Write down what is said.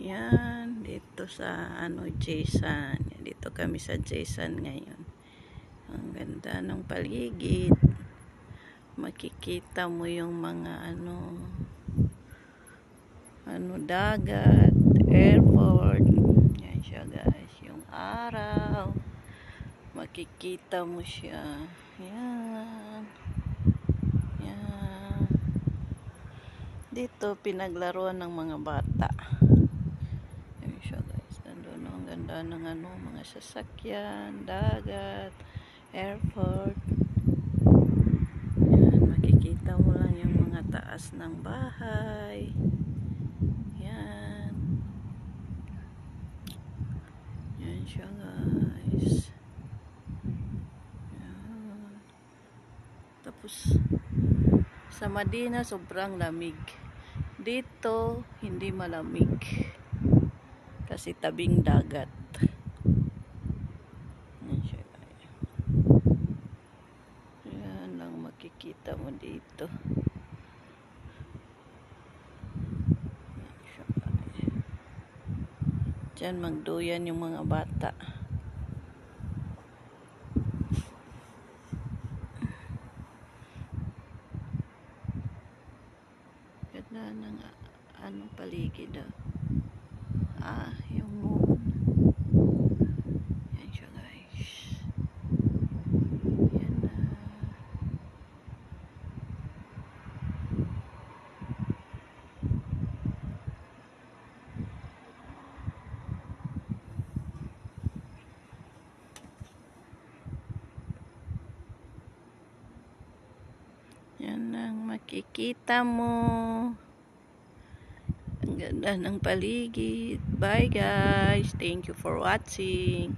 Yan, dito sa Jason. Dito kami sa Jason ngayon. Ang ganda ng paligid. Makikita mo yung mga dagat, airport. Yan siya guys, yung araw. Makikita mo siya. Yan. Yan. Dito pinaglaruan ng mga bata. Yan siya guys. Nandun ang ganda ng mga sasakyan, dagat, airport. Yan, makikita mo lang yung mga taas ng bahay. Yan. Yan siya guys. Yan. Tapos sa Medina sobrang lamig. Dito hindi malamig. Kasi tabing dagat. Yan siya guys. Yan lang makikita mo dito. Diyan magduyan yung mga bata. Ganda ng paligid daw. Yung moon. Yan siya guys. Yan na. Yan ang makikita mo. Ang ganda ng paligid. Bye guys. Thank you for watching.